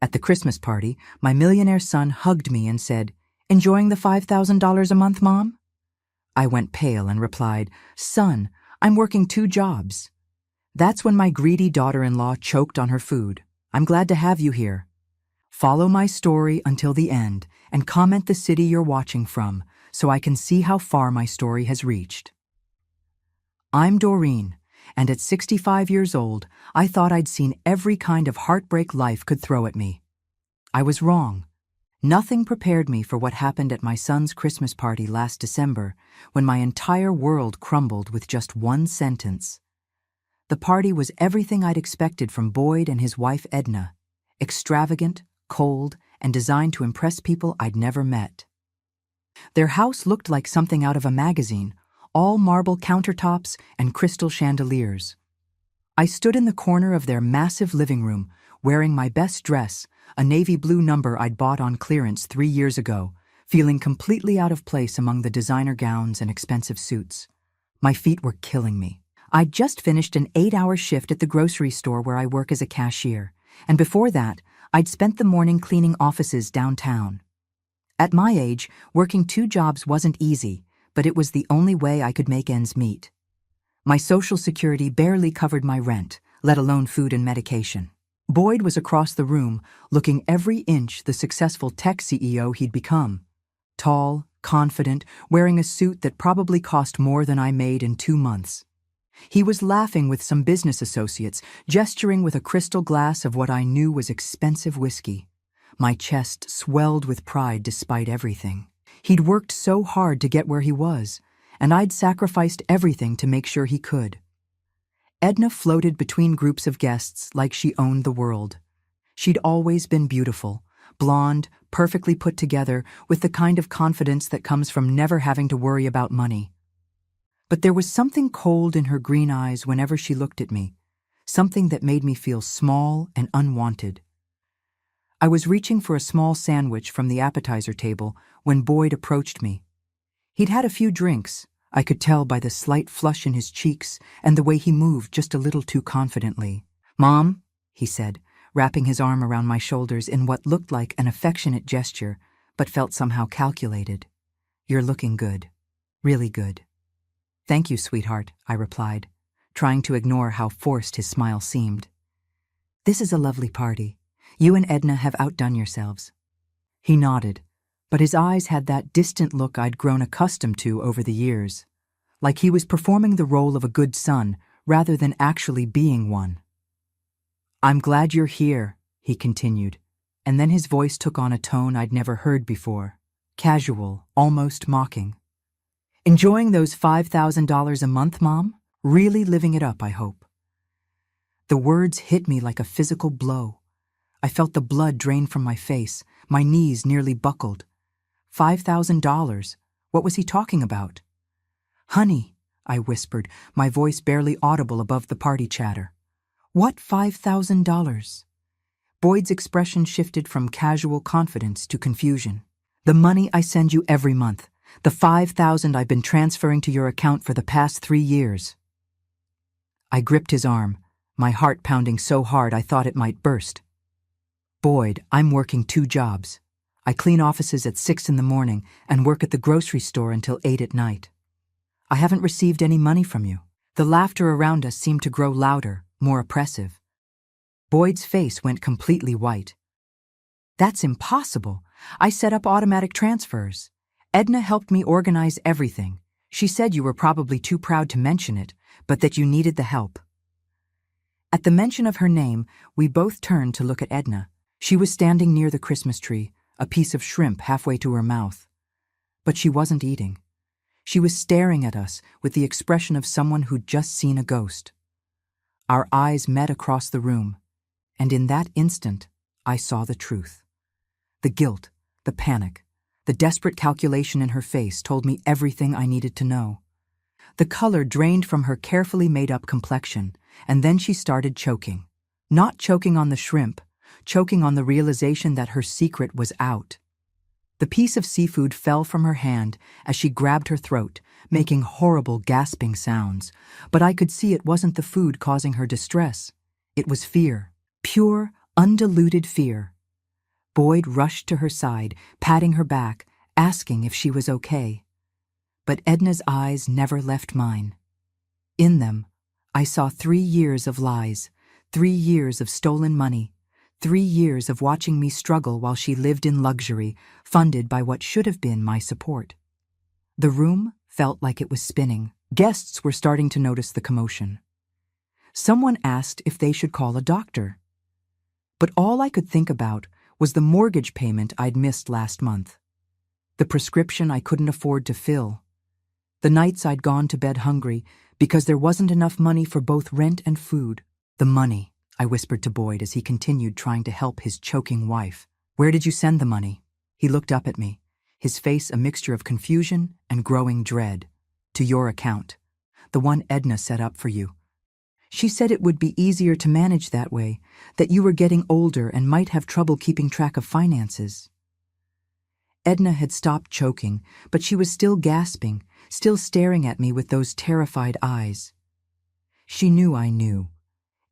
At the Christmas party, my millionaire son hugged me and said, "Enjoying the $5,000 a month, Mom?" I went pale and replied, "Son, I'm working 2 jobs." That's when my greedy daughter-in-law choked on her food. "I'm glad to have you here. Follow my story until the end and comment the city you're watching from so I can see how far my story has reached." I'm Doreen, and at 65 years old, I thought I'd seen every kind of heartbreak life could throw at me. I was wrong. Nothing prepared me for what happened at my son's Christmas party last December, when my entire world crumbled with just one sentence. The party was everything I'd expected from Boyd and his wife Edna: extravagant, cold, and designed to impress people I'd never met. Their house looked like something out of a magazine, all marble countertops and crystal chandeliers. I stood in the corner of their massive living room, wearing my best dress, a navy blue number I'd bought on clearance 3 years ago, feeling completely out of place among the designer gowns and expensive suits. My feet were killing me. I'd just finished an 8-hour shift at the grocery store where I work as a cashier, and before that, I'd spent the morning cleaning offices downtown. At my age, working 2 jobs wasn't easy, but it was the only way I could make ends meet. My Social Security barely covered my rent, let alone food and medication. Boyd was across the room, looking every inch the successful tech CEO he'd become. Tall, confident, wearing a suit that probably cost more than I made in 2 months. He was laughing with some business associates, gesturing with a crystal glass of what I knew was expensive whiskey. My chest swelled with pride despite everything. He'd worked so hard to get where he was, and I'd sacrificed everything to make sure he could. Edna floated between groups of guests like she owned the world. She'd always been beautiful, blonde, perfectly put together, with the kind of confidence that comes from never having to worry about money. But there was something cold in her green eyes whenever she looked at me, something that made me feel small and unwanted. I was reaching for a small sandwich from the appetizer table when Boyd approached me. He'd had a few drinks. I could tell by the slight flush in his cheeks and the way he moved just a little too confidently. "Mom," he said, wrapping his arm around my shoulders in what looked like an affectionate gesture, but felt somehow calculated. "You're looking good. Really good." "Thank you, sweetheart," I replied, trying to ignore how forced his smile seemed. "This is a lovely party. You and Edna have outdone yourselves." He nodded, but his eyes had that distant look I'd grown accustomed to over the years, like he was performing the role of a good son rather than actually being one. "I'm glad you're here," he continued, and then his voice took on a tone I'd never heard before, casual, almost mocking. "Enjoying those $5,000 a month, Mom? Really living it up, I hope." The words hit me like a physical blow. I felt the blood drain from my face, my knees nearly buckled. $5,000? What was he talking about? "Honey," I whispered, my voice barely audible above the party chatter. "What $5,000? Boyd's expression shifted from casual confidence to confusion. "The money I send you every month. The $5,000 I've been transferring to your account for the past 3 years. I gripped his arm, my heart pounding so hard I thought it might burst. "Boyd, I'm working 2 jobs. I clean offices at 6 in the morning and work at the grocery store until 8 at night. I haven't received any money from you." The laughter around us seemed to grow louder, more oppressive. Boyd's face went completely white. "That's impossible. I set up automatic transfers. Edna helped me organize everything. She said you were probably too proud to mention it, but that you needed the help." At the mention of her name, we both turned to look at Edna. She was standing near the Christmas tree, a piece of shrimp halfway to her mouth. But she wasn't eating. She was staring at us with the expression of someone who'd just seen a ghost. Our eyes met across the room, and in that instant, I saw the truth. The guilt, the panic, the desperate calculation in her face told me everything I needed to know. The color drained from her carefully made-up complexion, and then she started choking. Not choking on the shrimp, choking on the realization that her secret was out. The piece of seafood fell from her hand as she grabbed her throat, making horrible gasping sounds, but I could see it wasn't the food causing her distress. It was fear, pure, undiluted fear. Boyd rushed to her side, patting her back, asking if she was okay. But Edna's eyes never left mine. In them, I saw 3 years of lies, 3 years of stolen money, 3 years of watching me struggle while she lived in luxury, funded by what should have been my support. The room felt like it was spinning. Guests were starting to notice the commotion. Someone asked if they should call a doctor. But all I could think about was the mortgage payment I'd missed last month, the prescription I couldn't afford to fill, the nights I'd gone to bed hungry because there wasn't enough money for both rent and food. The money, I whispered to Boyd as he continued trying to help his choking wife. Where did you send the money? He looked up at me, his face a mixture of confusion and growing dread. To your account, the one Edna set up for you. She said it would be easier to manage that way, that you were getting older and might have trouble keeping track of finances. Edna had stopped choking, but she was still gasping, still staring at me with those terrified eyes. She knew I knew,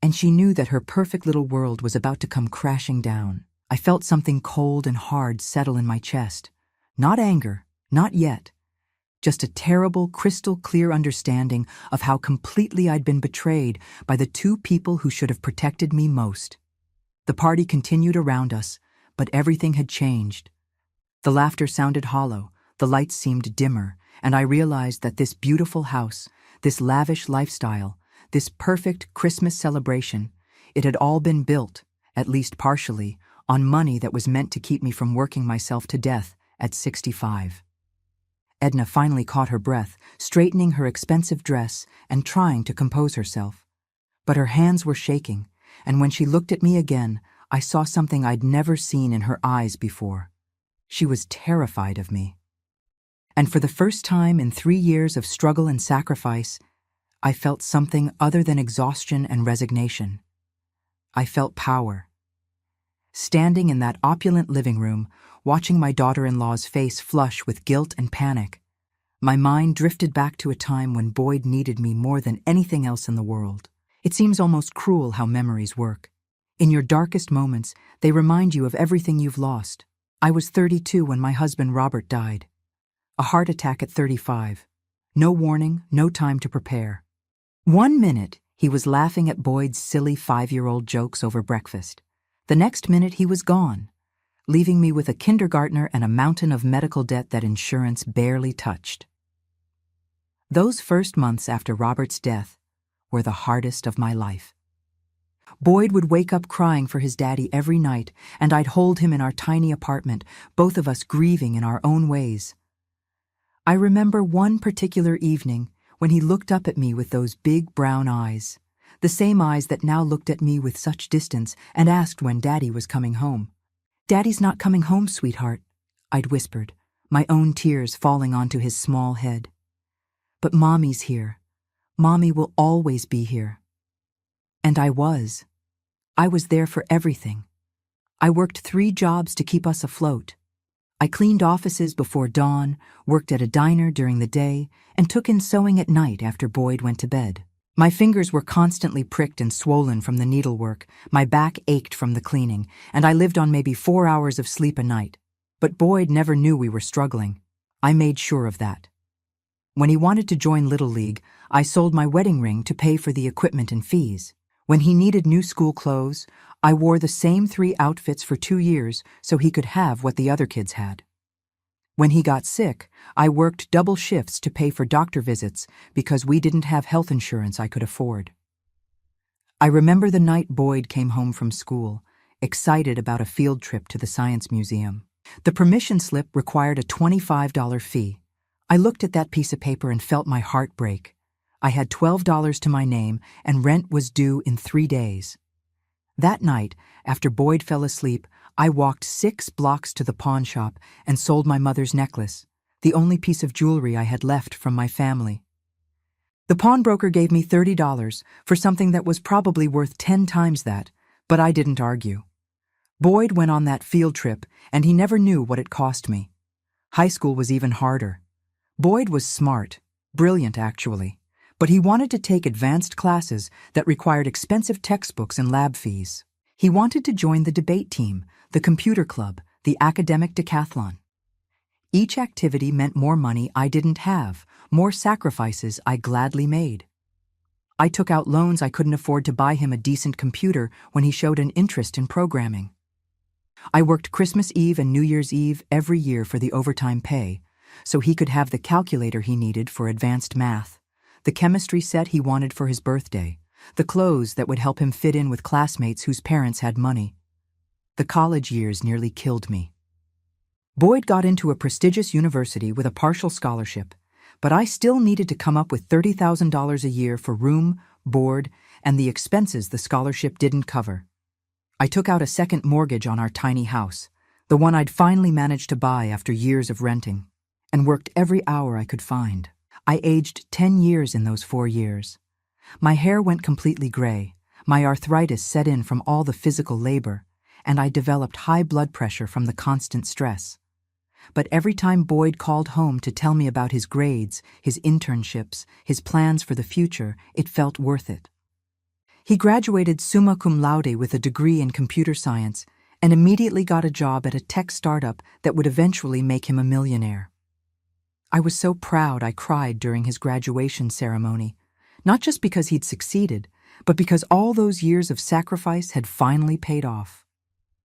and she knew that her perfect little world was about to come crashing down. I felt something cold and hard settle in my chest. Not anger, not yet. Just a terrible, crystal-clear understanding of how completely I'd been betrayed by the 2 people who should have protected me most. The party continued around us, but everything had changed. The laughter sounded hollow, the lights seemed dimmer, and I realized that this beautiful house, this lavish lifestyle, this perfect Christmas celebration, it had all been built, at least partially, on money that was meant to keep me from working myself to death at 65. Edna finally caught her breath, straightening her expensive dress and trying to compose herself. But her hands were shaking, and when she looked at me again, I saw something I'd never seen in her eyes before. She was terrified of me. And for the first time in 3 years of struggle and sacrifice, I felt something other than exhaustion and resignation. I felt power. Standing in that opulent living room, watching my daughter-in-law's face flush with guilt and panic, my mind drifted back to a time when Boyd needed me more than anything else in the world. It seems almost cruel how memories work. In your darkest moments, they remind you of everything you've lost. I was 32 when my husband Robert died. A heart attack at 35. No warning, no time to prepare. 1 minute, he was laughing at Boyd's silly 5-year-old jokes over breakfast. The next minute, he was gone, leaving me with a kindergartner and a mountain of medical debt that insurance barely touched. Those first months after Robert's death were the hardest of my life. Boyd would wake up crying for his daddy every night, and I'd hold him in our tiny apartment, both of us grieving in our own ways. I remember one particular evening when he looked up at me with those big brown eyes, the same eyes that now looked at me with such distance, and asked when Daddy was coming home. "Daddy's not coming home, sweetheart," I'd whispered, my own tears falling onto his small head. "But Mommy's here. Mommy will always be here." And I was. I was there for everything. I worked 3 jobs to keep us afloat. I cleaned offices before dawn, worked at a diner during the day, and took in sewing at night after Boyd went to bed. My fingers were constantly pricked and swollen from the needlework, my back ached from the cleaning, and I lived on maybe 4 hours of sleep a night. But Boyd never knew we were struggling. I made sure of that. When he wanted to join Little League, I sold my wedding ring to pay for the equipment and fees. When he needed new school clothes, I wore the same 3 outfits for 2 years so he could have what the other kids had. When he got sick, I worked double shifts to pay for doctor visits because we didn't have health insurance I could afford. I remember the night Boyd came home from school, excited about a field trip to the Science Museum. The permission slip required a $25 fee. I looked at that piece of paper and felt my heart break. I had $12 to my name, and rent was due in 3 days. That night, after Boyd fell asleep, I walked 6 blocks to the pawn shop and sold my mother's necklace, the only piece of jewelry I had left from my family. The pawnbroker gave me $30 for something that was probably worth 10 times that, but I didn't argue. Boyd went on that field trip, and he never knew what it cost me. High school was even harder. Boyd was smart, brilliant actually, but he wanted to take advanced classes that required expensive textbooks and lab fees. He wanted to join the debate team, the computer club, the academic decathlon. Each activity meant more money I didn't have, more sacrifices I gladly made. I took out loans I couldn't afford to buy him a decent computer when he showed an interest in programming. I worked Christmas Eve and New Year's Eve every year for the overtime pay, so he could have the calculator he needed for advanced math, the chemistry set he wanted for his birthday, the clothes that would help him fit in with classmates whose parents had money. The college years nearly killed me. Boyd got into a prestigious university with a partial scholarship, but I still needed to come up with $30,000 a year for room, board, and the expenses the scholarship didn't cover. I took out a second mortgage on our tiny house, the one I'd finally managed to buy after years of renting, and worked every hour I could find. I aged 10 years in those 4 years. My hair went completely gray, my arthritis set in from all the physical labor, and I developed high blood pressure from the constant stress. But every time Boyd called home to tell me about his grades, his internships, his plans for the future, it felt worth it. He graduated summa cum laude with a degree in computer science and immediately got a job at a tech startup that would eventually make him a millionaire. I was so proud I cried during his graduation ceremony, not just because he'd succeeded, but because all those years of sacrifice had finally paid off.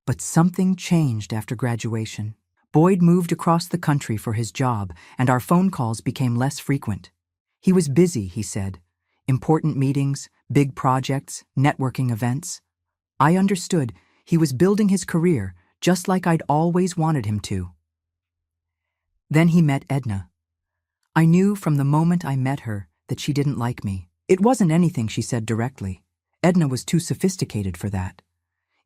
But something changed after graduation. Boyd moved across the country for his job, and our phone calls became less frequent. He was busy, he said. Important meetings, big projects, networking events. I understood he was building his career just like I'd always wanted him to. Then he met Edna. I knew from the moment I met her that she didn't like me. It wasn't anything she said directly. Edna was too sophisticated for that.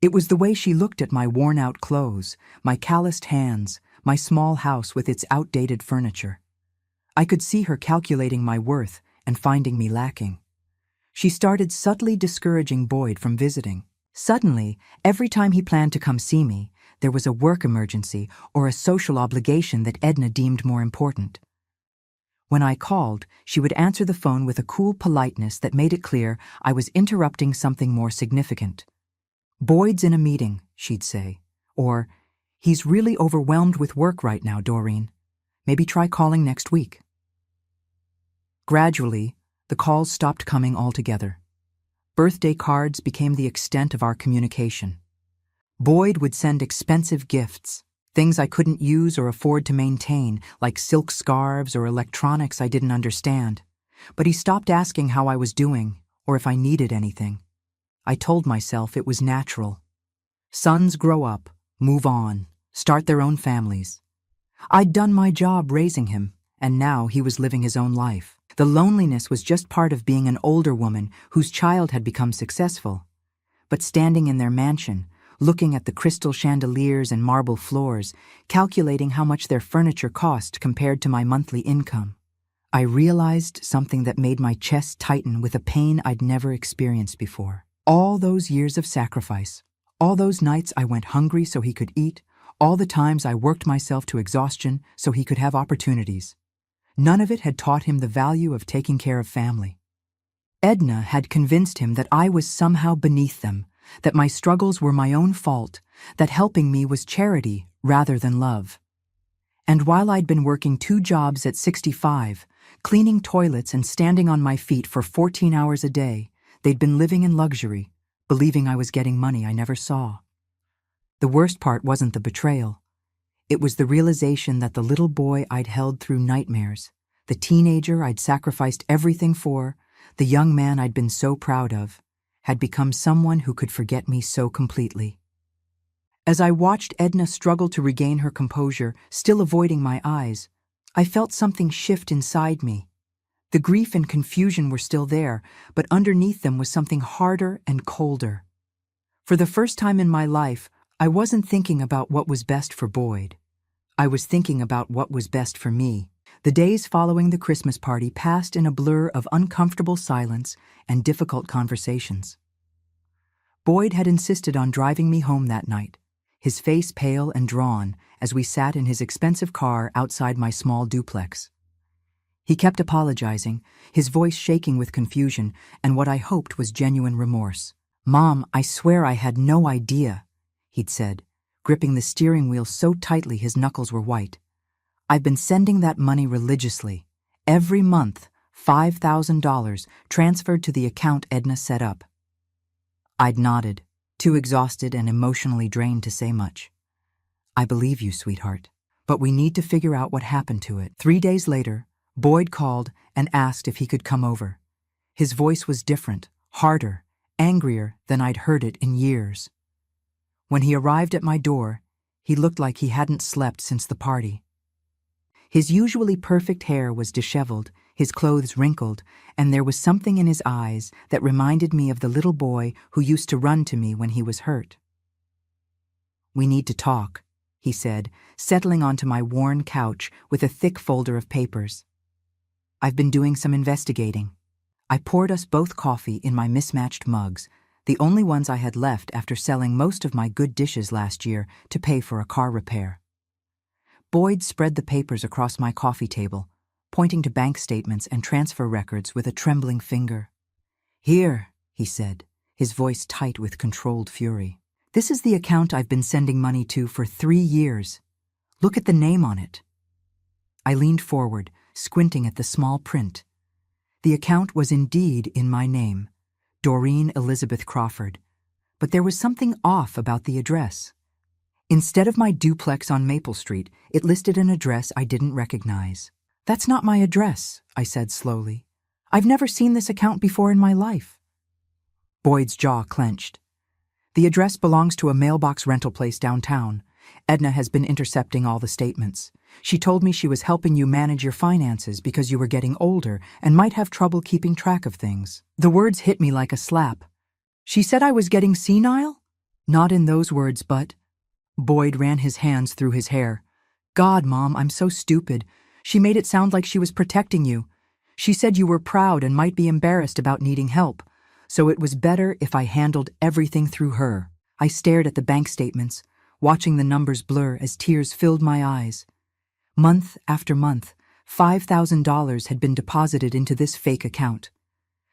It was the way she looked at my worn-out clothes, my calloused hands, my small house with its outdated furniture. I could see her calculating my worth and finding me lacking. She started subtly discouraging Boyd from visiting. Suddenly, every time he planned to come see me, there was a work emergency or a social obligation that Edna deemed more important. When I called, she would answer the phone with a cool politeness that made it clear I was interrupting something more significant. "Boyd's in a meeting," she'd say. Or, "He's really overwhelmed with work right now, Doreen. Maybe try calling next week." Gradually, the calls stopped coming altogether. Birthday cards became the extent of our communication. Boyd would send expensive gifts, things I couldn't use or afford to maintain, like silk scarves or electronics I didn't understand. But he stopped asking how I was doing or if I needed anything. I told myself it was natural. Sons grow up, move on, start their own families. I'd done my job raising him, and now he was living his own life. The loneliness was just part of being an older woman whose child had become successful. But standing in their mansion, looking at the crystal chandeliers and marble floors, calculating how much their furniture cost compared to my monthly income, I realized something that made my chest tighten with a pain I'd never experienced before. All those years of sacrifice, all those nights I went hungry so he could eat, all the times I worked myself to exhaustion so he could have opportunities. None of it had taught him the value of taking care of family. Edna had convinced him that I was somehow beneath them, that my struggles were my own fault, that helping me was charity rather than love. And while I'd been working 2 jobs at 65, cleaning toilets and standing on my feet for 14 hours a day, they'd been living in luxury, believing I was getting money I never saw. The worst part wasn't the betrayal. It was the realization that the little boy I'd held through nightmares, the teenager I'd sacrificed everything for, the young man I'd been so proud of, had become someone who could forget me so completely. As I watched Edna struggle to regain her composure, still avoiding my eyes, I felt something shift inside me. The grief and confusion were still there, but underneath them was something harder and colder. For the first time in my life, I wasn't thinking about what was best for Boyd. I was thinking about what was best for me. The days following the Christmas party passed in a blur of uncomfortable silence and difficult conversations. Boyd had insisted on driving me home that night, his face pale and drawn as we sat in his expensive car outside my small duplex. He kept apologizing, his voice shaking with confusion and what I hoped was genuine remorse. "Mom, I swear I had no idea," he'd said. gripping the steering wheel so tightly his knuckles were white. "I've been sending that money religiously. Every month, $5,000 transferred to the account Edna set up." I'd nodded, too exhausted and emotionally drained to say much. "I believe you, sweetheart. But we need to figure out what happened to it." 3 days later, Boyd called and asked if he could come over. His voice was different, harder, angrier than I'd heard it in years. When he arrived at my door, he looked like he hadn't slept since the party. His usually perfect hair was disheveled, his clothes wrinkled, and there was something in his eyes that reminded me of the little boy who used to run to me when he was hurt. "We need to talk," he said, settling onto my worn couch with a thick folder of papers. "I've been doing some investigating." I poured us both coffee in my mismatched mugs, the only ones I had left after selling most of my good dishes last year to pay for a car repair. Boyd spread the papers across my coffee table, pointing to bank statements and transfer records with a trembling finger. "Here," he said, his voice tight with controlled fury. "This is the account I've been sending money to for 3 years. Look at the name on it." I leaned forward, squinting at the small print. The account was indeed in my name, Doreen Elizabeth Crawford, but there was something off about the address. Instead of my duplex on Maple Street, it listed an address I didn't recognize. "That's not my address," I said slowly. "I've never seen this account before in my life." Boyd's jaw clenched. "The address belongs to a mailbox rental place downtown. Edna has been intercepting all the statements. She told me she was helping you manage your finances because you were getting older and might have trouble keeping track of things." The words hit me like a slap. "She said I was getting senile?" "Not in those words, but—" Boyd ran his hands through his hair. "God, Mom, I'm so stupid. She made it sound like she was protecting you. She said you were proud and might be embarrassed about needing help, so it was better if I handled everything through her." I stared at the bank statements, watching the numbers blur as tears filled my eyes. Month after month, $5,000 had been deposited into this fake account.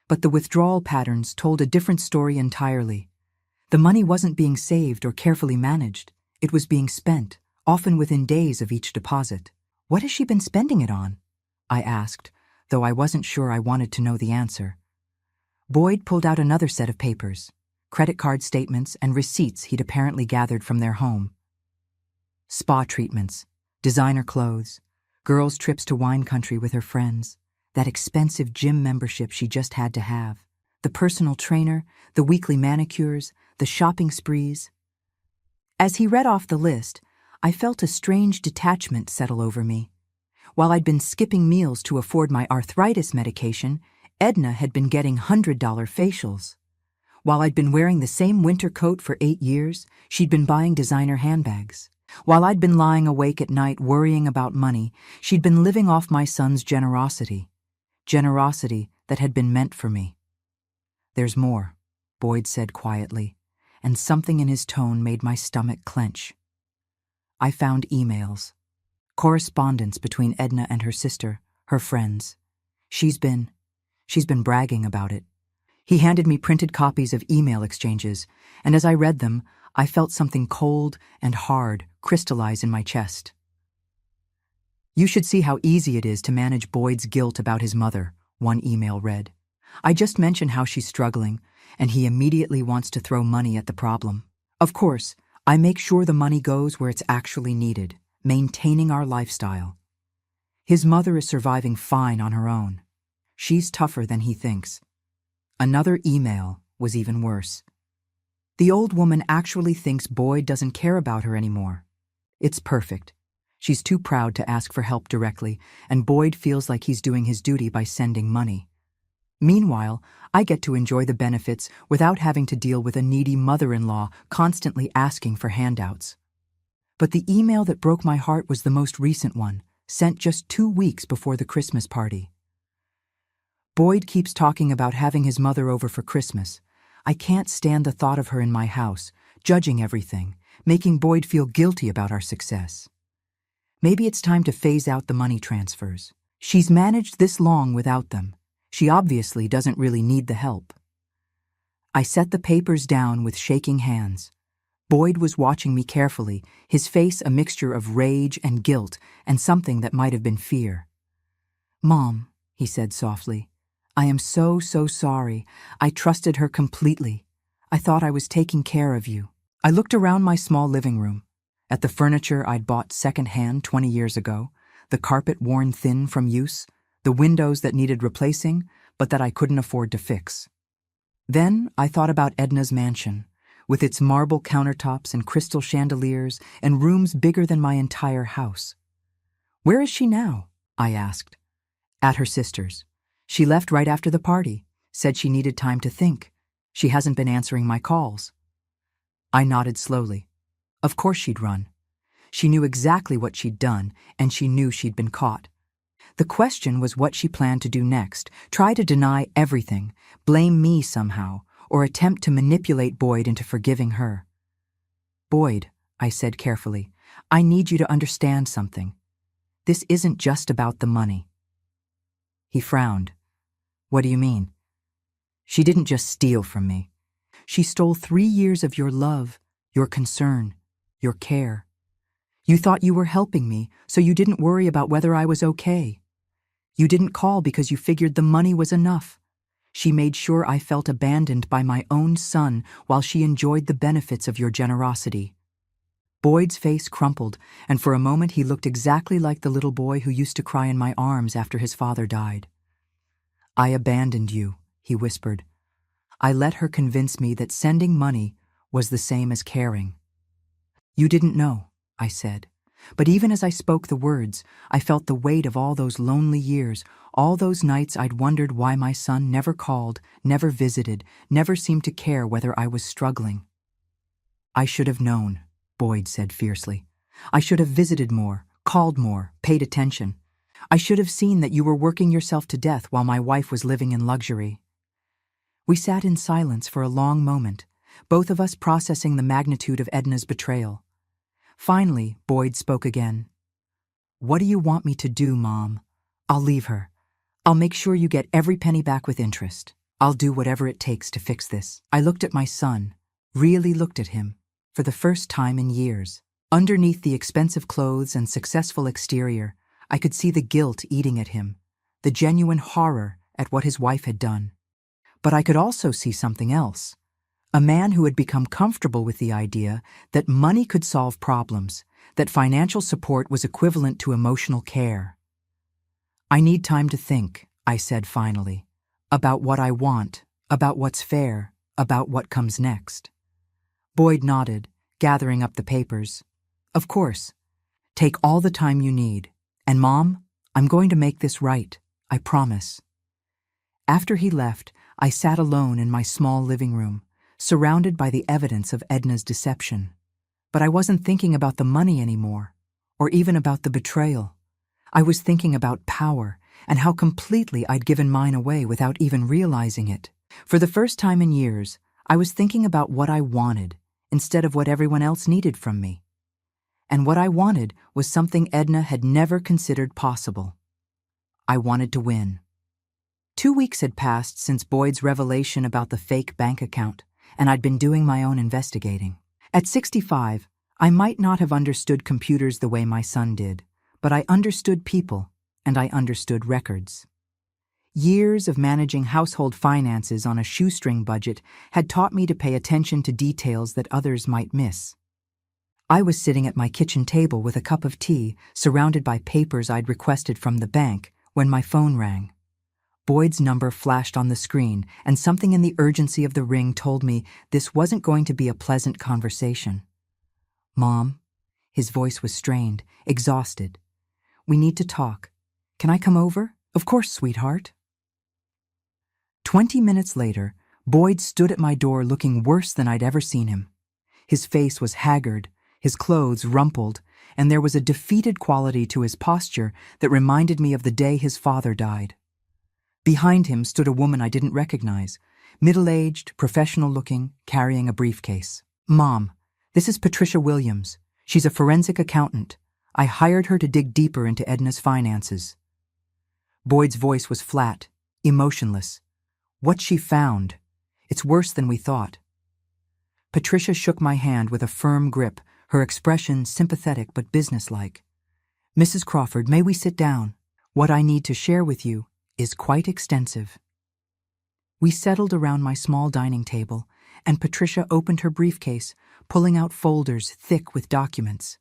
But the withdrawal patterns told a different story entirely. The money wasn't being saved or carefully managed. It was being spent, often within days of each deposit. "What has she been spending it on?" I asked, though I wasn't sure I wanted to know the answer. Boyd pulled out another set of papers, credit card statements and receipts he'd apparently gathered from their home. Spa treatments, designer clothes, girls' trips to wine country with her friends, that expensive gym membership she just had to have, the personal trainer, the weekly manicures, the shopping sprees. As he read off the list, I felt a strange detachment settle over me. While I'd been skipping meals to afford my arthritis medication, Edna had been getting $100 facials. While I'd been wearing the same winter coat for 8 years, she'd been buying designer handbags. While I'd been lying awake at night worrying about money, she'd been living off my son's generosity. Generosity that had been meant for me. "There's more," Boyd said quietly, and something in his tone made my stomach clench. I found emails. Correspondence between Edna and her sister, her friends. She's been bragging about it. He handed me printed copies of email exchanges, and as I read them, I felt something cold and hard crystallize in my chest. "You should see how easy it is to manage Boyd's guilt about his mother," one email read. "I just mention how she's struggling, and he immediately wants to throw money at the problem. Of course, I make sure the money goes where it's actually needed, maintaining our lifestyle. His mother is surviving fine on her own. She's tougher than he thinks." Another email was even worse. "The old woman actually thinks Boyd doesn't care about her anymore. It's perfect. She's too proud to ask for help directly, and Boyd feels like he's doing his duty by sending money. Meanwhile, I get to enjoy the benefits without having to deal with a needy mother-in-law constantly asking for handouts." But the email that broke my heart was the most recent one, sent just 2 weeks before the Christmas party. "Boyd keeps talking about having his mother over for Christmas. I can't stand the thought of her in my house, judging everything, making Boyd feel guilty about our success. Maybe it's time to phase out the money transfers. She's managed this long without them. She obviously doesn't really need the help." I set the papers down with shaking hands. Boyd was watching me carefully, his face a mixture of rage and guilt and something that might have been fear. "Mom," he said softly, "I am so sorry. I trusted her completely. I thought I was taking care of you." I looked around my small living room, at the furniture I'd bought secondhand 20 years ago, the carpet worn thin from use, the windows that needed replacing, but that I couldn't afford to fix. Then I thought about Edna's mansion, with its marble countertops and crystal chandeliers and rooms bigger than my entire house. "Where is she now?" I asked. "At her sister's. She left right after the party, said she needed time to think. She hasn't been answering my calls." I nodded slowly. Of course she'd run. She knew exactly what she'd done, and she knew she'd been caught. The question was what she planned to do next: try to deny everything, blame me somehow, or attempt to manipulate Boyd into forgiving her. "Boyd," I said carefully, "I need you to understand something. This isn't just about the money." He frowned. "What do you mean?" "She didn't just steal from me. She stole 3 years of your love, your concern, your care. You thought you were helping me, so you didn't worry about whether I was okay. You didn't call because you figured the money was enough. She made sure I felt abandoned by my own son while she enjoyed the benefits of your generosity." Boyd's face crumpled, and for a moment he looked exactly like the little boy who used to cry in my arms after his father died. "I abandoned you," he whispered. "I let her convince me that sending money was the same as caring." "You didn't know," I said. But even as I spoke the words, I felt the weight of all those lonely years, all those nights I'd wondered why my son never called, never visited, never seemed to care whether I was struggling. "I should have known," Boyd said fiercely. "I should have visited more, called more, paid attention. I should have seen that you were working yourself to death while my wife was living in luxury." We sat in silence for a long moment, both of us processing the magnitude of Edna's betrayal. Finally, Boyd spoke again. "What do you want me to do, Mom? I'll leave her. I'll make sure you get every penny back with interest. I'll do whatever it takes to fix this." I looked at my son, really looked at him, for the first time in years. Underneath the expensive clothes and successful exterior, I could see the guilt eating at him, the genuine horror at what his wife had done. But I could also see something else. A man who had become comfortable with the idea that money could solve problems, that financial support was equivalent to emotional care. "I need time to think," I said finally, "about what I want, about what's fair, about what comes next." Boyd nodded, gathering up the papers. "Of course. Take all the time you need. And Mom, I'm going to make this right. I promise." After he left, I sat alone in my small living room, surrounded by the evidence of Edna's deception. But I wasn't thinking about the money anymore, or even about the betrayal. I was thinking about power and how completely I'd given mine away without even realizing it. For the first time in years, I was thinking about what I wanted instead of what everyone else needed from me. And what I wanted was something Edna had never considered possible. I wanted to win. 2 weeks had passed since Boyd's revelation about the fake bank account, and I'd been doing my own investigating. At 65, I might not have understood computers the way my son did, but I understood people, and I understood records. Years of managing household finances on a shoestring budget had taught me to pay attention to details that others might miss. I was sitting at my kitchen table with a cup of tea, surrounded by papers I'd requested from the bank, when my phone rang. Boyd's number flashed on the screen, and something in the urgency of the ring told me this wasn't going to be a pleasant conversation. "Mom," his voice was strained, exhausted. "We need to talk. Can I come over?" "Of course, sweetheart." 20 minutes later, Boyd stood at my door looking worse than I'd ever seen him. His face was haggard, his clothes rumpled, and there was a defeated quality to his posture that reminded me of the day his father died. Behind him stood a woman I didn't recognize, middle-aged, professional-looking, carrying a briefcase. "Mom, this is Patricia Williams. She's a forensic accountant. I hired her to dig deeper into Edna's finances." Boyd's voice was flat, emotionless. "What she found. It's worse than we thought." Patricia shook my hand with a firm grip, her expression sympathetic but businesslike. Mrs. Crawford, may we sit down? What I need to share with you is quite extensive. We settled around my small dining table, and Patricia opened her briefcase, pulling out folders thick with documents.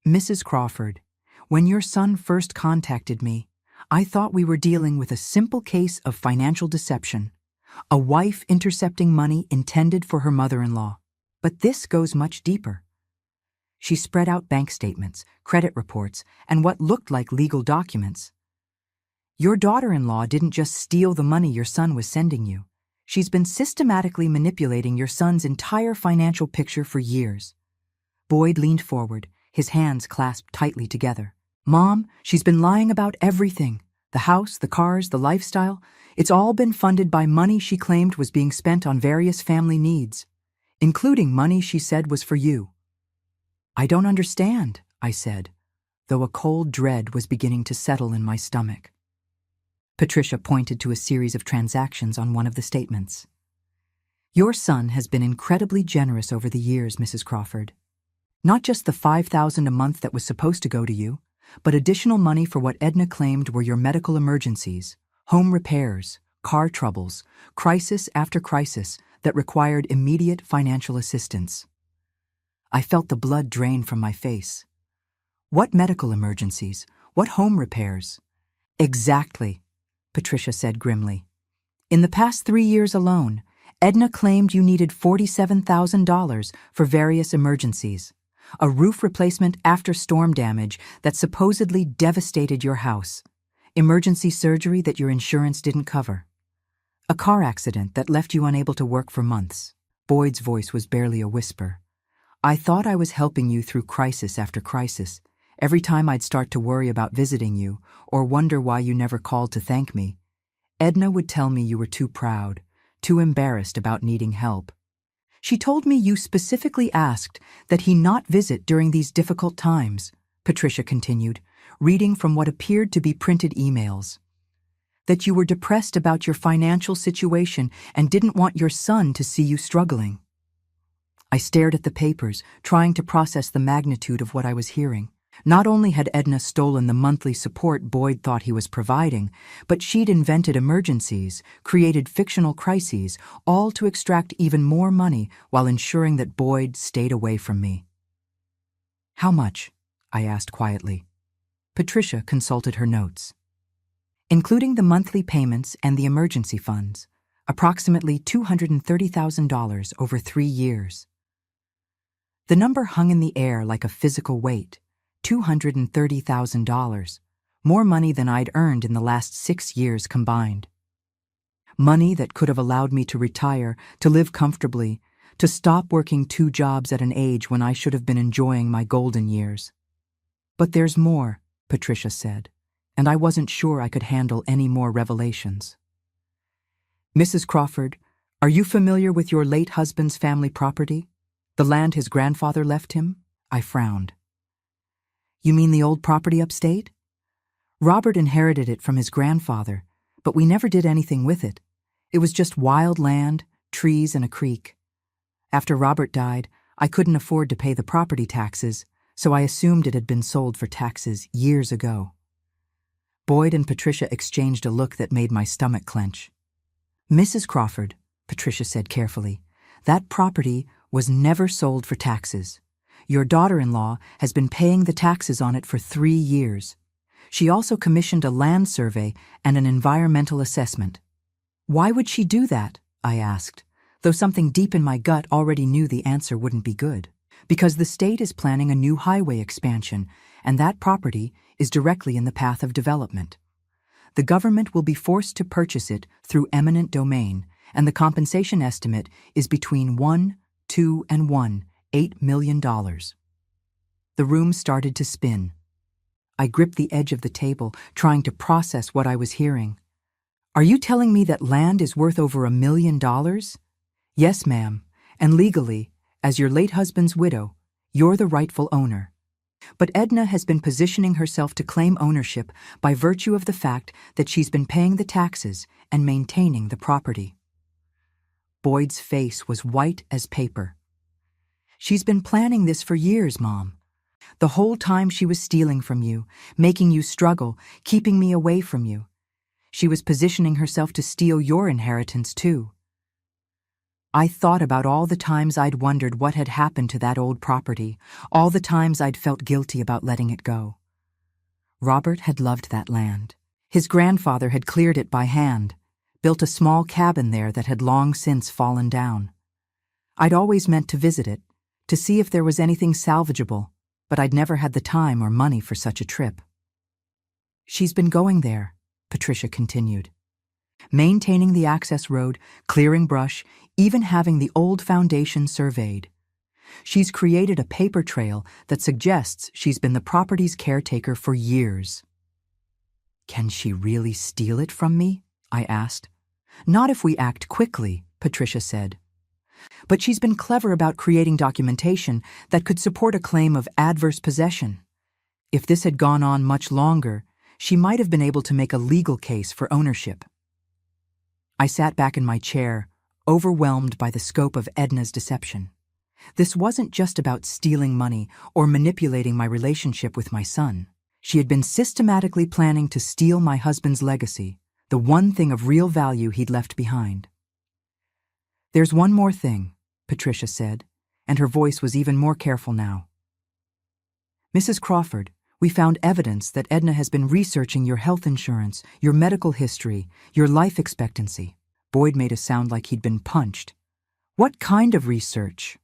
Mrs. Crawford, when your son first contacted me, I thought we were dealing with a simple case of financial deception, a wife intercepting money intended for her mother-in-law. But this goes much deeper. She spread out bank statements, credit reports, and what looked like legal documents. Your daughter-in-law didn't just steal the money your son was sending you. She's been systematically manipulating your son's entire financial picture for years. Boyd leaned forward, his hands clasped tightly together. Mom, she's been lying about everything. The house, the cars, the lifestyle. It's all been funded by money she claimed was being spent on various family needs, including money she said was for you. I don't understand, I said, though a cold dread was beginning to settle in my stomach. Patricia pointed to a series of transactions on one of the statements. Your son has been incredibly generous over the years, Mrs. Crawford. Not just the $5,000 a month that was supposed to go to you, but additional money for what Edna claimed were your medical emergencies, home repairs, car troubles, crisis after crisis that required immediate financial assistance. I felt the blood drain from my face. What medical emergencies? What home repairs? Exactly, Patricia said grimly. In the past 3 years alone, Edna claimed you needed $47,000 for various emergencies. A roof replacement after storm damage that supposedly devastated your house. Emergency surgery that your insurance didn't cover. A car accident that left you unable to work for months. Boyd's voice was barely a whisper. I thought I was helping you through crisis after crisis. Every time I'd start to worry about visiting you or wonder why you never called to thank me, Edna would tell me you were too proud, too embarrassed about needing help. She told me you specifically asked that he not visit during these difficult times, Patricia continued, reading from what appeared to be printed emails. That you were depressed about your financial situation and didn't want your son to see you struggling. I stared at the papers, trying to process the magnitude of what I was hearing. Not only had Edna stolen the monthly support Boyd thought he was providing, but she'd invented emergencies, created fictional crises, all to extract even more money while ensuring that Boyd stayed away from me. How much? I asked quietly. Patricia consulted her notes. Including the monthly payments and the emergency funds, approximately $230,000 over 3 years. The number hung in the air like a physical weight. $230,000, more money than I'd earned in the last 6 years combined. Money that could have allowed me to retire, to live comfortably, to stop working 2 jobs at an age when I should have been enjoying my golden years. But there's more, Patricia said, and I wasn't sure I could handle any more revelations. Mrs. Crawford, are you familiar with your late husband's family property? The land his grandfather left him? I frowned. You mean the old property upstate? Robert inherited it from his grandfather, but we never did anything with it. It was just wild land, trees, and a creek. After Robert died, I couldn't afford to pay the property taxes, so I assumed it had been sold for taxes years ago. Boyd and Patricia exchanged a look that made my stomach clench. Mrs. Crawford, Patricia said carefully, that property was never sold for taxes. Your daughter-in-law has been paying the taxes on it for 3 years. She also commissioned a land survey and an environmental assessment. Why would she do that? I asked, though something deep in my gut already knew the answer wouldn't be good. Because the state is planning a new highway expansion, and that property is directly in the path of development. The government will be forced to purchase it through eminent domain, and the compensation estimate is between $1, $2, and $8 million. The room started to spin. I gripped the edge of the table, trying to process what I was hearing. Are you telling me that land is worth over $1 million? Yes, ma'am, and legally, as your late husband's widow, you're the rightful owner. But Edna has been positioning herself to claim ownership by virtue of the fact that she's been paying the taxes and maintaining the property. Boyd's face was white as paper. "She's been planning this for years, Mom. The whole time she was stealing from you, making you struggle, keeping me away from you. She was positioning herself to steal your inheritance, too." I thought about all the times I'd wondered what had happened to that old property, all the times I'd felt guilty about letting it go. Robert had loved that land. His grandfather had cleared it by hand, built a small cabin there that had long since fallen down. I'd always meant to visit it, to see if there was anything salvageable, but I'd never had the time or money for such a trip. "She's been going there," Patricia continued. "Maintaining the access road, clearing brush, even having the old foundation surveyed. She's created a paper trail that suggests she's been the property's caretaker for years." "Can she really steal it from me?" I asked. "Not if we act quickly," Patricia said. "But she's been clever about creating documentation that could support a claim of adverse possession. If this had gone on much longer, she might have been able to make a legal case for ownership." I sat back in my chair, overwhelmed by the scope of Edna's deception. This wasn't just about stealing money or manipulating my relationship with my son. She had been systematically planning to steal my husband's legacy, the one thing of real value he'd left behind. "There's one more thing," Patricia said, and her voice was even more careful now. "Mrs. Crawford, we found evidence that Edna has been researching your health insurance, your medical history, your life expectancy." Boyd made a sound like he'd been punched. "What kind of research?"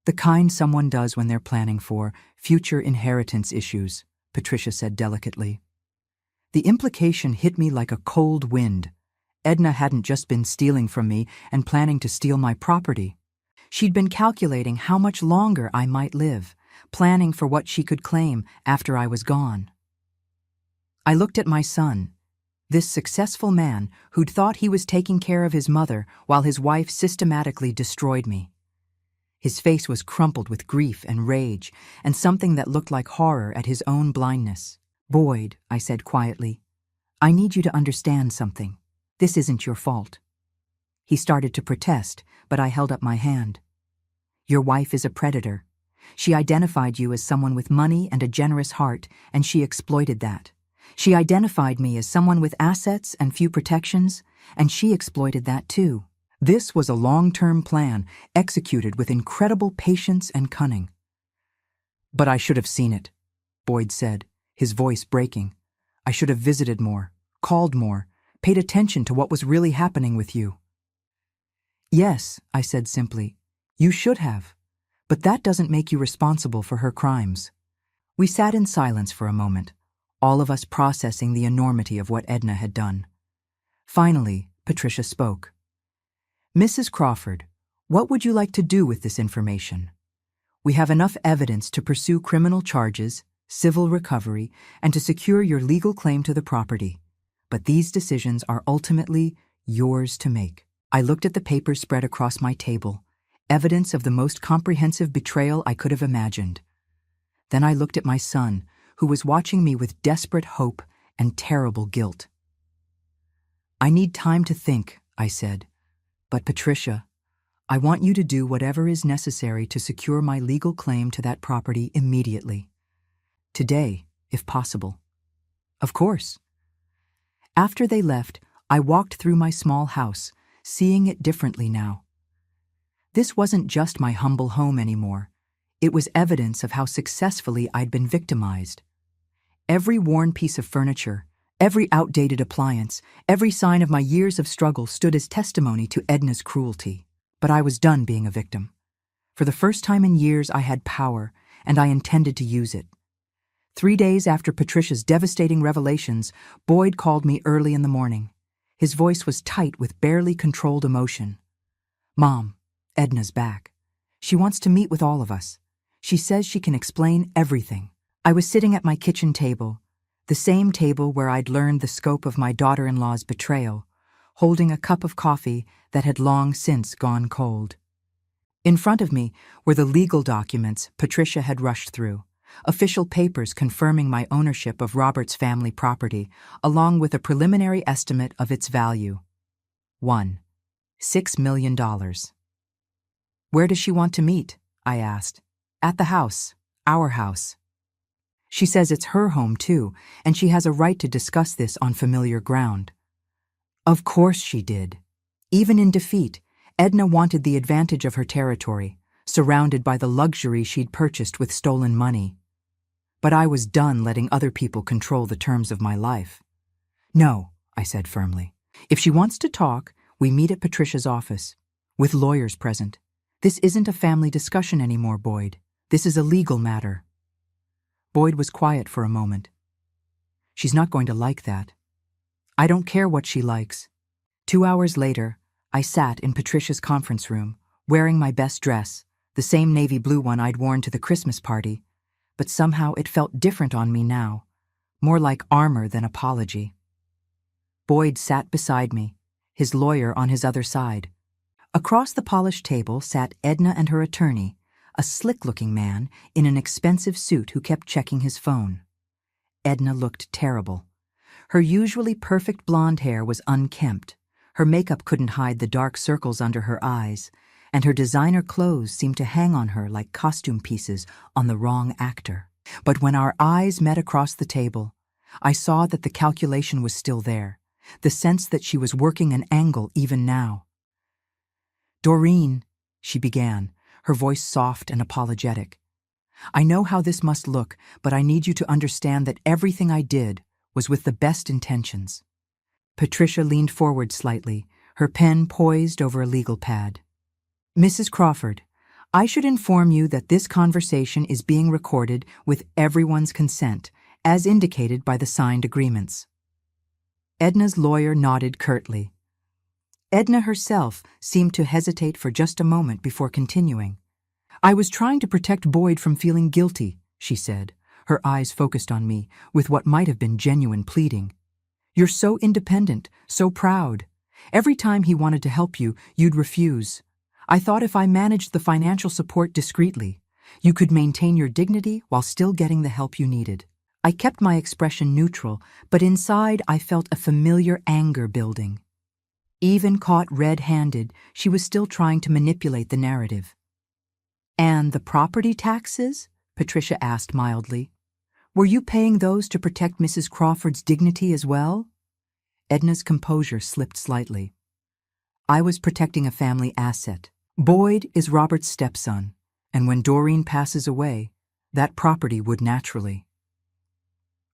"The kind someone does when they're planning for future inheritance issues," Patricia said delicately. The implication hit me like a cold wind. Edna hadn't just been stealing from me and planning to steal my property. She'd been calculating how much longer I might live, planning for what she could claim after I was gone. I looked at my son, this successful man who'd thought he was taking care of his mother while his wife systematically destroyed me. His face was crumpled with grief and rage, and something that looked like horror at his own blindness. "Boyd," I said quietly, "I need you to understand something. This isn't your fault." He started to protest, but I held up my hand. "Your wife is a predator. She identified you as someone with money and a generous heart, and she exploited that. She identified me as someone with assets and few protections, and she exploited that too. This was a long-term plan, executed with incredible patience and cunning." "But I should have seen it," Boyd said, his voice breaking. "I should have visited more, called more, paid attention to what was really happening with you." "Yes," I said simply, "you should have. But that doesn't make you responsible for her crimes." We sat in silence for a moment, all of us processing the enormity of what Edna had done. Finally, Patricia spoke. "Mrs. Crawford, what would you like to do with this information? We have enough evidence to pursue criminal charges, civil recovery, and to secure your legal claim to the property. But these decisions are ultimately yours to make." I looked at the papers spread across my table, evidence of the most comprehensive betrayal I could have imagined. Then I looked at my son, who was watching me with desperate hope and terrible guilt. "I need time to think," I said. "But Patricia, I want you to do whatever is necessary to secure my legal claim to that property immediately. Today, if possible." "Of course." After they left, I walked through my small house, seeing it differently now. This wasn't just my humble home anymore. It was evidence of how successfully I'd been victimized. Every worn piece of furniture, every outdated appliance, every sign of my years of struggle stood as testimony to Edna's cruelty. But I was done being a victim. For the first time in years, I had power, and I intended to use it. 3 days after Patricia's devastating revelations, Boyd called me early in the morning. His voice was tight with barely controlled emotion. "Mom, Edna's back. She wants to meet with all of us. She says she can explain everything." I was sitting at my kitchen table, the same table where I'd learned the scope of my daughter-in-law's betrayal, holding a cup of coffee that had long since gone cold. In front of me were the legal documents Patricia had rushed through, official papers confirming my ownership of Robert's family property, along with a preliminary estimate of its value. 1. $6 million. Where does she want to meet? I asked. At the house. Our house. She says it's her home too, and she has a right to discuss this on familiar ground. Of course she did. Even in defeat, Edna wanted the advantage of her territory, surrounded by the luxury she'd purchased with stolen money. But I was done letting other people control the terms of my life. No, I said firmly. If she wants to talk, we meet at Patricia's office, with lawyers present. This isn't a family discussion anymore, Boyd. This is a legal matter. Boyd was quiet for a moment. She's not going to like that. I don't care what she likes. 2 hours later, I sat in Patricia's conference room, wearing my best dress, the same navy blue one I'd worn to the Christmas party, but somehow it felt different on me now, more like armor than apology. Boyd sat beside me, his lawyer on his other side. Across the polished table sat Edna and her attorney, a slick-looking man in an expensive suit who kept checking his phone. Edna looked terrible. Her usually perfect blonde hair was unkempt, her makeup couldn't hide the dark circles under her eyes, and her designer clothes seemed to hang on her like costume pieces on the wrong actor. But when our eyes met across the table, I saw that the calculation was still there, the sense that she was working an angle even now. Doreen, she began, her voice soft and apologetic. I know how this must look, but I need you to understand that everything I did was with the best intentions. Patricia leaned forward slightly, her pen poised over a legal pad. Mrs. Crawford, I should inform you that this conversation is being recorded with everyone's consent, as indicated by the signed agreements. Edna's lawyer nodded curtly. Edna herself seemed to hesitate for just a moment before continuing. I was trying to protect Boyd from feeling guilty, she said, her eyes focused on me with what might have been genuine pleading. You're so independent, so proud. Every time he wanted to help you, you'd refuse. I thought if I managed the financial support discreetly, you could maintain your dignity while still getting the help you needed. I kept my expression neutral, but inside I felt a familiar anger building. Even caught red-handed, she was still trying to manipulate the narrative. And the property taxes? Patricia asked mildly. Were you paying those to protect Mrs. Crawford's dignity as well? Edna's composure slipped slightly. I was protecting a family asset. Boyd is Robert's stepson, and when Doreen passes away, that property would naturally.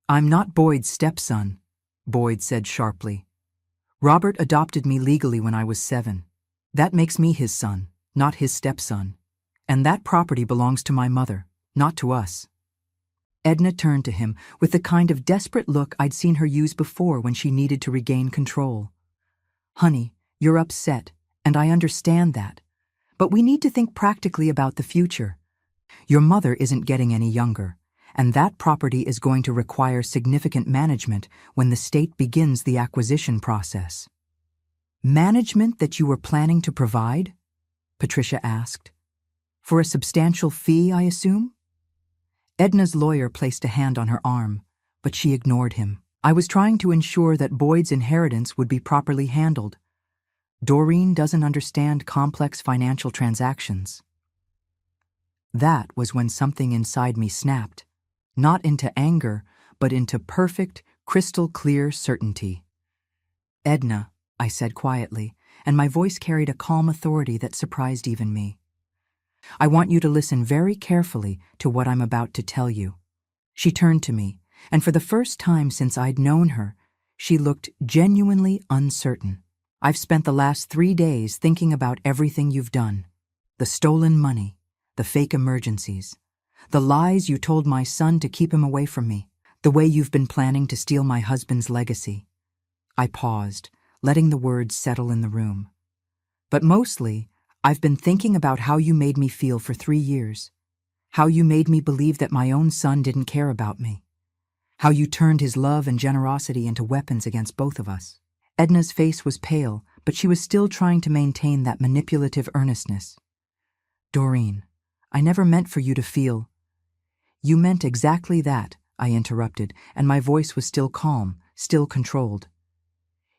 I'm not Boyd's stepson, Boyd said sharply. Robert adopted me legally when I was 7. That makes me his son, not his stepson. And that property belongs to my mother, not to us. Edna turned to him with the kind of desperate look I'd seen her use before when she needed to regain control. Honey, you're upset, and I understand that. But we need to think practically about the future. Your mother isn't getting any younger, and that property is going to require significant management when the state begins the acquisition process. Management that you were planning to provide? Patricia asked. For a substantial fee, I assume? Edna's lawyer placed a hand on her arm, but she ignored him. I was trying to ensure that Boyd's inheritance would be properly handled. Doreen doesn't understand complex financial transactions. That was when something inside me snapped, not into anger, but into perfect, crystal-clear certainty. Edna, I said quietly, and my voice carried a calm authority that surprised even me. I want you to listen very carefully to what I'm about to tell you. She turned to me, and for the first time since I'd known her, she looked genuinely uncertain. I've spent the last 3 days thinking about everything you've done. The stolen money, the fake emergencies, the lies you told my son to keep him away from me, the way you've been planning to steal my husband's legacy. I paused, letting the words settle in the room. But mostly, I've been thinking about how you made me feel for 3 years, how you made me believe that my own son didn't care about me, how you turned his love and generosity into weapons against both of us. Edna's face was pale, but she was still trying to maintain that manipulative earnestness. Doreen, I never meant for you to feel. You meant exactly that, I interrupted, and my voice was still calm, still controlled.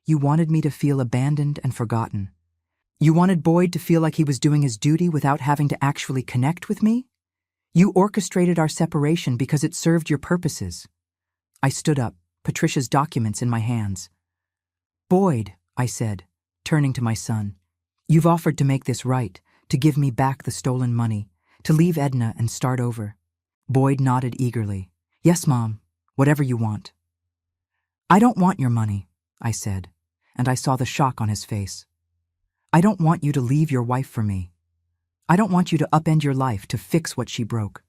You wanted me to feel abandoned and forgotten. You wanted Boyd to feel like he was doing his duty without having to actually connect with me? You orchestrated our separation because it served your purposes. I stood up, Patricia's documents in my hands. Boyd, I said, turning to my son, you've offered to make this right, to give me back the stolen money, to leave Edna and start over. Boyd nodded eagerly. Yes, Mom, whatever you want. I don't want your money, I said, and I saw the shock on his face. I don't want you to leave your wife for me. I don't want you to upend your life to fix what she broke.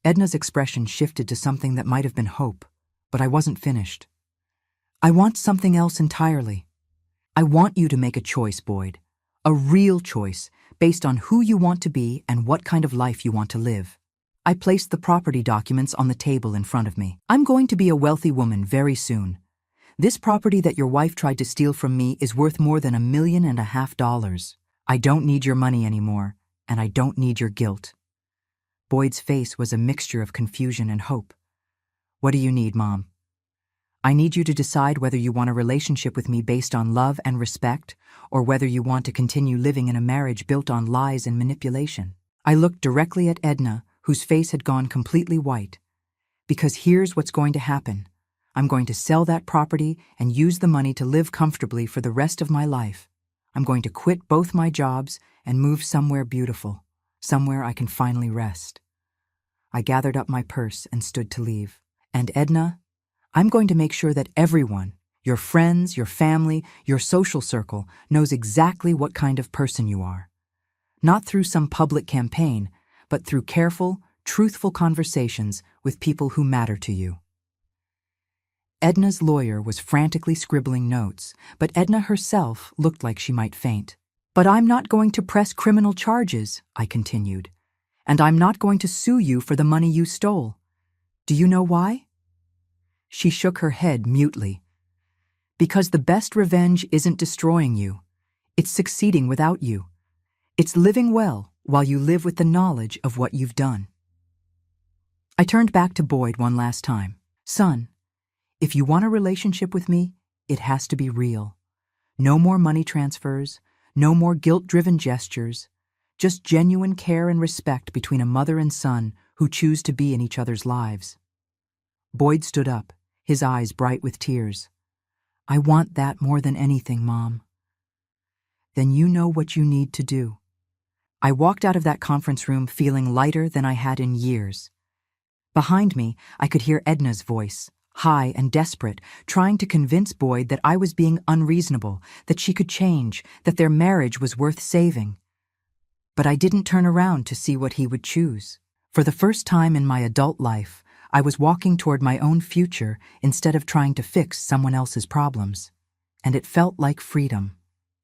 Edna's expression shifted to something that might have been hope, but I wasn't finished. I want something else entirely. I want you to make a choice, Boyd. A real choice, based on who you want to be and what kind of life you want to live. I placed the property documents on the table in front of me. I'm going to be a wealthy woman very soon. This property that your wife tried to steal from me is worth more than $1.5 million. I don't need your money anymore, and I don't need your guilt. Boyd's face was a mixture of confusion and hope. What do you need, Mom? I need you to decide whether you want a relationship with me based on love and respect, or whether you want to continue living in a marriage built on lies and manipulation. I looked directly at Edna, whose face had gone completely white. Because here's what's going to happen. I'm going to sell that property and use the money to live comfortably for the rest of my life. I'm going to quit both my jobs and move somewhere beautiful, somewhere I can finally rest. I gathered up my purse and stood to leave. And Edna, I'm going to make sure that everyone, your friends, your family, your social circle, knows exactly what kind of person you are. Not through some public campaign, but through careful, truthful conversations with people who matter to you. Edna's lawyer was frantically scribbling notes, but Edna herself looked like she might faint. But I'm not going to press criminal charges, I continued, and I'm not going to sue you for the money you stole. Do you know why? She shook her head mutely. Because the best revenge isn't destroying you. It's succeeding without you. It's living well while you live with the knowledge of what you've done. I turned back to Boyd one last time. Son, if you want a relationship with me, it has to be real. No more money transfers, no more guilt-driven gestures, just genuine care and respect between a mother and son who choose to be in each other's lives. Boyd stood up, his eyes bright with tears. I want that more than anything, Mom. Then you know what you need to do. I walked out of that conference room feeling lighter than I had in years. Behind me, I could hear Edna's voice, high and desperate, trying to convince Boyd that I was being unreasonable, that she could change, that their marriage was worth saving. But I didn't turn around to see what he would choose. For the first time in my adult life, I was walking toward my own future instead of trying to fix someone else's problems. And it felt like freedom.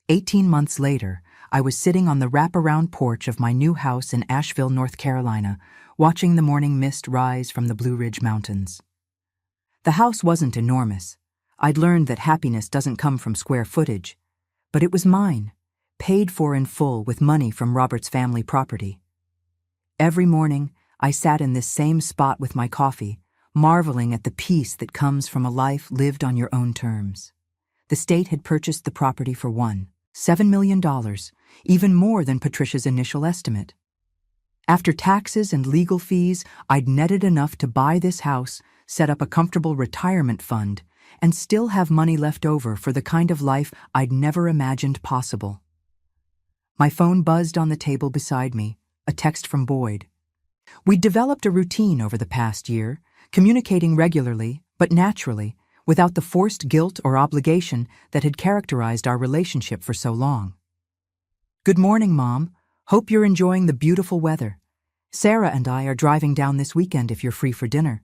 18 months later, I was sitting on the wraparound porch of my new house in Asheville, North Carolina, watching the morning mist rise from the Blue Ridge Mountains. The house wasn't enormous. I'd learned that happiness doesn't come from square footage, but it was mine, paid for in full with money from Robert's family property. Every morning, I sat in this same spot with my coffee, marveling at the peace that comes from a life lived on your own terms. The state had purchased the property for $7 million, even more than Patricia's initial estimate. After taxes and legal fees, I'd netted enough to buy this house, set up a comfortable retirement fund, and still have money left over for the kind of life I'd never imagined possible. My phone buzzed on the table beside me, a text from Boyd. We'd developed a routine over the past year, communicating regularly, but naturally, without the forced guilt or obligation that had characterized our relationship for so long. Good morning, Mom. Hope you're enjoying the beautiful weather. Sarah and I are driving down this weekend if you're free for dinner.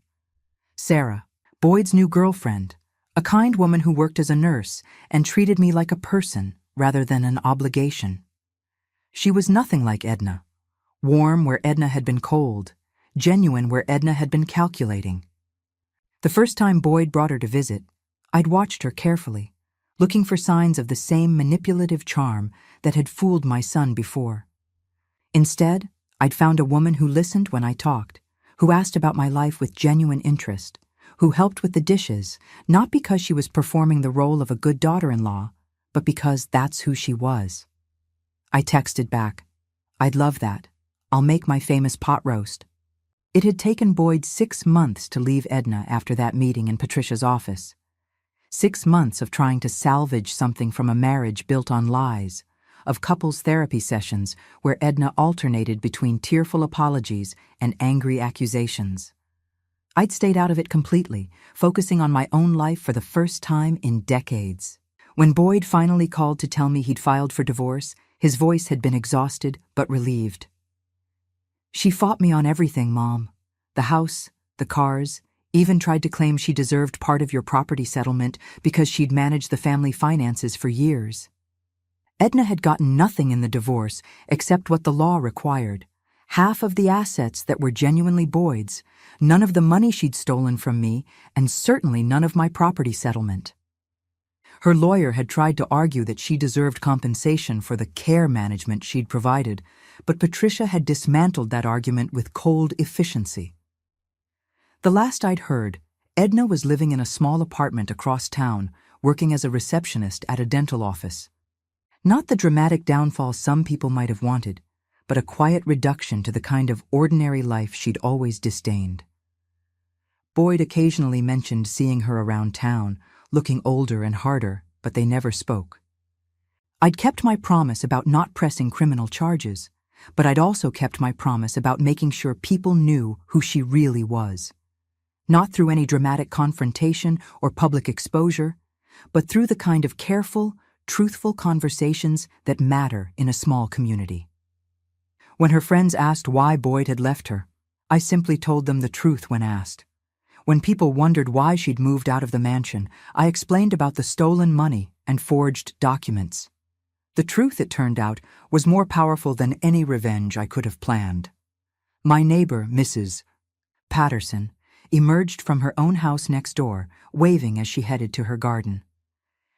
Sarah, Boyd's new girlfriend, a kind woman who worked as a nurse and treated me like a person rather than an obligation. She was nothing like Edna. Warm where Edna had been cold, genuine where Edna had been calculating. The first time Boyd brought her to visit, I'd watched her carefully, looking for signs of the same manipulative charm that had fooled my son before. Instead, I'd found a woman who listened when I talked, who asked about my life with genuine interest, who helped with the dishes, not because she was performing the role of a good daughter-in-law, but because that's who she was. I texted back, "I'd love that. I'll make my famous pot roast." It had taken Boyd 6 months to leave Edna after that meeting in Patricia's office. 6 months of trying to salvage something from a marriage built on lies, of couples therapy sessions where Edna alternated between tearful apologies and angry accusations. I'd stayed out of it completely, focusing on my own life for the first time in decades. When Boyd finally called to tell me he'd filed for divorce, his voice had been exhausted but relieved. "She fought me on everything, Mom. The house, the cars, even tried to claim she deserved part of your property settlement because she'd managed the family finances for years." Edna had gotten nothing in the divorce except what the law required. Half of the assets that were genuinely Boyd's, none of the money she'd stolen from me, and certainly none of my property settlement. Her lawyer had tried to argue that she deserved compensation for the care management she'd provided, but Patricia had dismantled that argument with cold efficiency. The last I'd heard, Edna was living in a small apartment across town, working as a receptionist at a dental office. Not the dramatic downfall some people might have wanted, but a quiet reduction to the kind of ordinary life she'd always disdained. Boyd occasionally mentioned seeing her around town, looking older and harder, but they never spoke. I'd kept my promise about not pressing criminal charges, but I'd also kept my promise about making sure people knew who she really was. Not through any dramatic confrontation or public exposure, but through the kind of careful, truthful conversations that matter in a small community. When her friends asked why Boyd had left her, I simply told them the truth when asked. When people wondered why she'd moved out of the mansion, I explained about the stolen money and forged documents. The truth, it turned out, was more powerful than any revenge I could have planned. My neighbor, Mrs. Patterson, emerged from her own house next door, waving as she headed to her garden.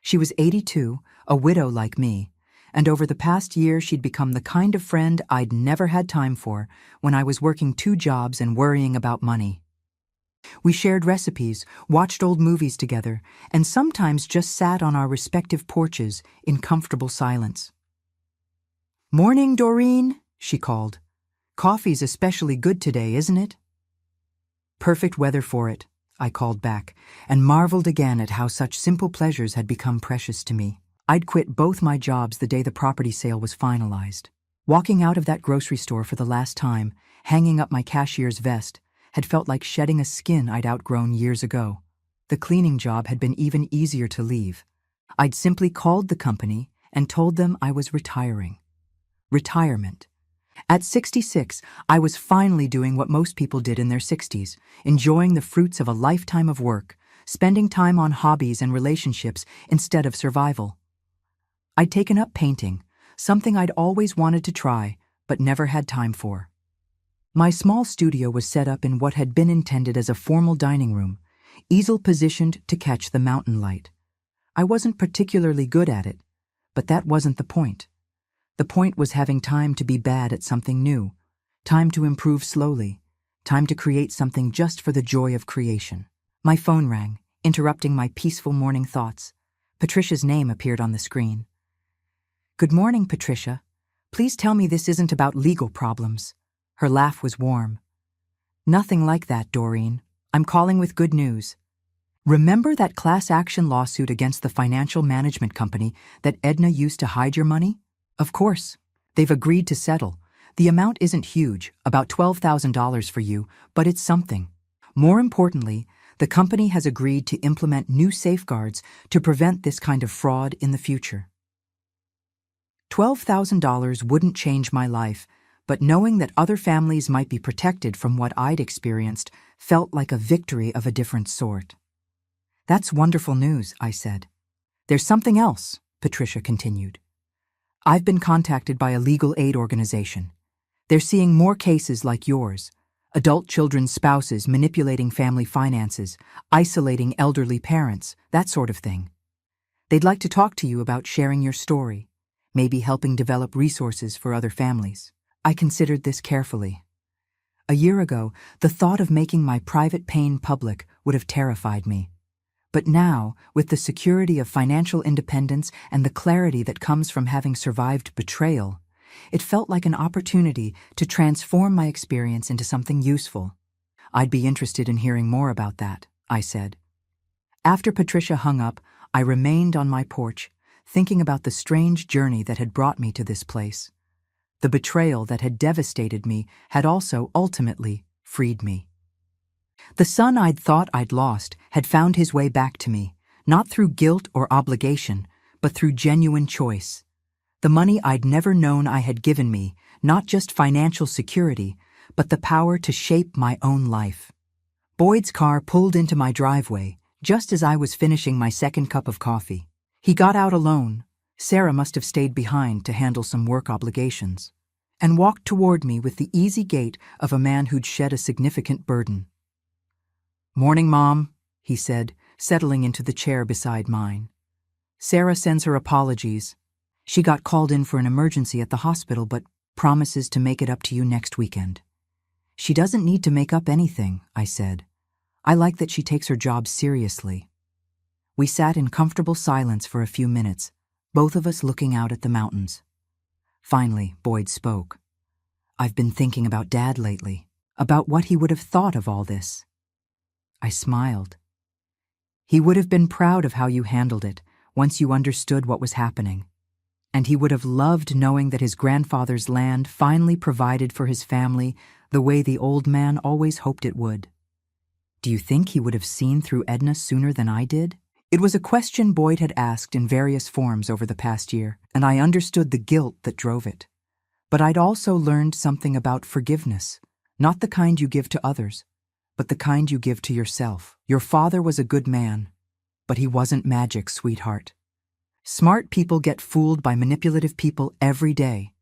She was 82, a widow like me, and over the past year she'd become the kind of friend I'd never had time for when I was working 2 jobs and worrying about money. We shared recipes, watched old movies together, and sometimes just sat on our respective porches in comfortable silence. "Morning, Doreen," she called. "Coffee's especially good today, isn't it?" "Perfect weather for it," I called back, and marveled again at how such simple pleasures had become precious to me. I'd quit both my jobs the day the property sale was finalized. Walking out of that grocery store for the last time, hanging up my cashier's vest, had felt like shedding a skin I'd outgrown years ago. The cleaning job had been even easier to leave. I'd simply called the company and told them I was retiring. Retirement. At 66, I was finally doing what most people did in their 60s, enjoying the fruits of a lifetime of work, spending time on hobbies and relationships instead of survival. I'd taken up painting, something I'd always wanted to try, but never had time for. My small studio was set up in what had been intended as a formal dining room, easel positioned to catch the mountain light. I wasn't particularly good at it, but that wasn't the point. The point was having time to be bad at something new, time to improve slowly, time to create something just for the joy of creation. My phone rang, interrupting my peaceful morning thoughts. Patricia's name appeared on the screen. "Good morning, Patricia. Please tell me this isn't about legal problems." Her laugh was warm. "Nothing like that, Doreen. I'm calling with good news. Remember that class action lawsuit against the financial management company that Edna used to hide your money? Of course. They've agreed to settle. The amount isn't huge, about $12,000 for you, but it's something. More importantly, the company has agreed to implement new safeguards to prevent this kind of fraud in the future. $12,000 wouldn't change my life, but knowing that other families might be protected from what I'd experienced felt like a victory of a different sort. "That's wonderful news," I said. "There's something else," Patricia continued. "I've been contacted by a legal aid organization. They're seeing more cases like yours, adult children's spouses manipulating family finances, isolating elderly parents, that sort of thing. They'd like to talk to you about sharing your story, maybe helping develop resources for other families." I considered this carefully. A year ago, the thought of making my private pain public would have terrified me. But now, with the security of financial independence and the clarity that comes from having survived betrayal, It felt like an opportunity to transform my experience into something useful. I'd be interested in hearing more about that, I said. After Patricia hung up, I remained on my porch, thinking about the strange journey that had brought me to this place. The betrayal that had devastated me had also ultimately freed me. The son I'd thought I'd lost had found his way back to me, not through guilt or obligation, but through genuine choice. The money I'd never known I had given me, not just financial security, but the power to shape my own life. Boyd's car pulled into my driveway, just as I was finishing my second cup of coffee. He got out alone. Sarah must have stayed behind to handle some work obligations, and walked toward me with the easy gait of a man who'd shed a significant burden. "Morning, Mom," he said, settling into the chair beside mine. "Sarah sends her apologies. She got called in for an emergency at the hospital but promises to make it up to you next weekend." "She doesn't need to make up anything," I said. "I like that she takes her job seriously." We sat in comfortable silence for a few minutes, both of us looking out at the mountains. Finally, Boyd spoke. "I've been thinking about Dad lately, about what he would have thought of all this." I smiled. "He would have been proud of how you handled it once you understood what was happening. And he would have loved knowing that his grandfather's land finally provided for his family the way the old man always hoped it would." "Do you think he would have seen through Edna sooner than I did?" It was a question Boyd had asked in various forms over the past year, and I understood the guilt that drove it. But I'd also learned something about forgiveness, not the kind you give to others, but the kind you give to yourself. Your father was a good man, but he wasn't magic, sweetheart. Smart people get fooled by manipulative people every day.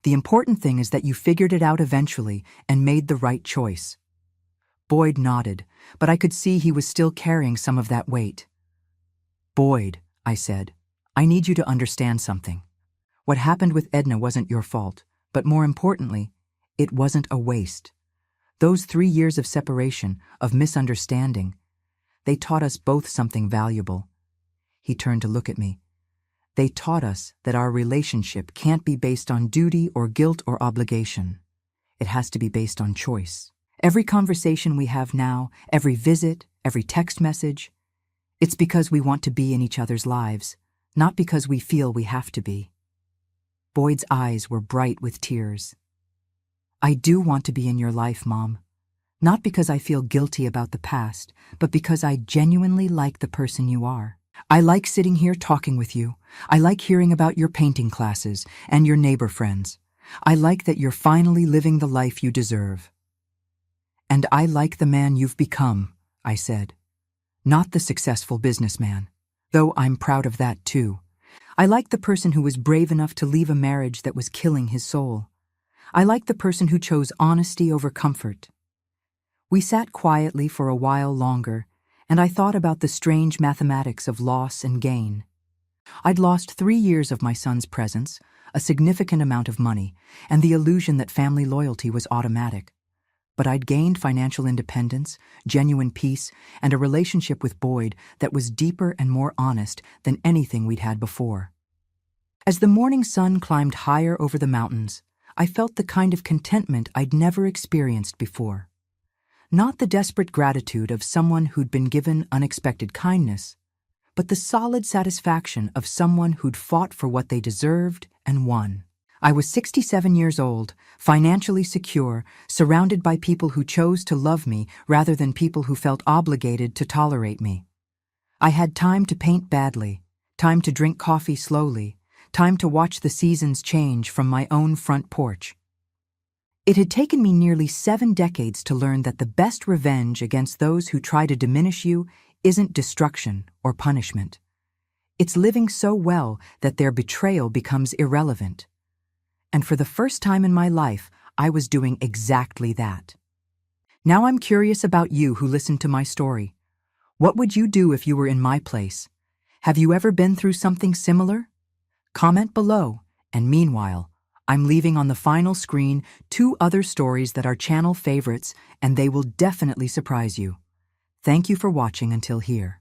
The important thing is that you figured it out eventually and made the right choice. Boyd nodded, but I could see he was still carrying some of that weight. "Boyd," I said, "I need you to understand something. What happened with Edna wasn't your fault, but more importantly, it wasn't a waste. Those 3 years of separation, of misunderstanding, they taught us both something valuable." He turned to look at me. "They taught us that our relationship can't be based on duty or guilt or obligation. It has to be based on choice. Every conversation we have now, every visit, every text message, it's because we want to be in each other's lives, not because we feel we have to be." Boyd's eyes were bright with tears. "I do want to be in your life, Mom. Not because I feel guilty about the past, but because I genuinely like the person you are. I like sitting here talking with you. I like hearing about your painting classes and your neighbor friends. I like that you're finally living the life you deserve. And I like the man you've become," I said. "Not the successful businessman, though I'm proud of that too. I like the person who was brave enough to leave a marriage that was killing his soul. I like the person who chose honesty over comfort." We sat quietly for a while longer, and I thought about the strange mathematics of loss and gain. I'd lost 3 years of my son's presence, a significant amount of money, and the illusion that family loyalty was automatic. But I'd gained financial independence, genuine peace, and a relationship with Boyd that was deeper and more honest than anything we'd had before. As the morning sun climbed higher over the mountains, I felt the kind of contentment I'd never experienced before. Not the desperate gratitude of someone who'd been given unexpected kindness, but the solid satisfaction of someone who'd fought for what they deserved and won. I was 67 years old, financially secure, surrounded by people who chose to love me rather than people who felt obligated to tolerate me. I had time to paint badly, time to drink coffee slowly, time to watch the seasons change from my own front porch. It had taken me nearly 7 decades to learn that the best revenge against those who try to diminish you isn't destruction or punishment. It's living so well that their betrayal becomes irrelevant. And for the first time in my life, I was doing exactly that. Now I'm curious about you who listened to my story. What would you do if you were in my place? Have you ever been through something similar? Comment below, and meanwhile, I'm leaving on the final screen 2 other stories that are channel favorites, and they will definitely surprise you. Thank you for watching until here.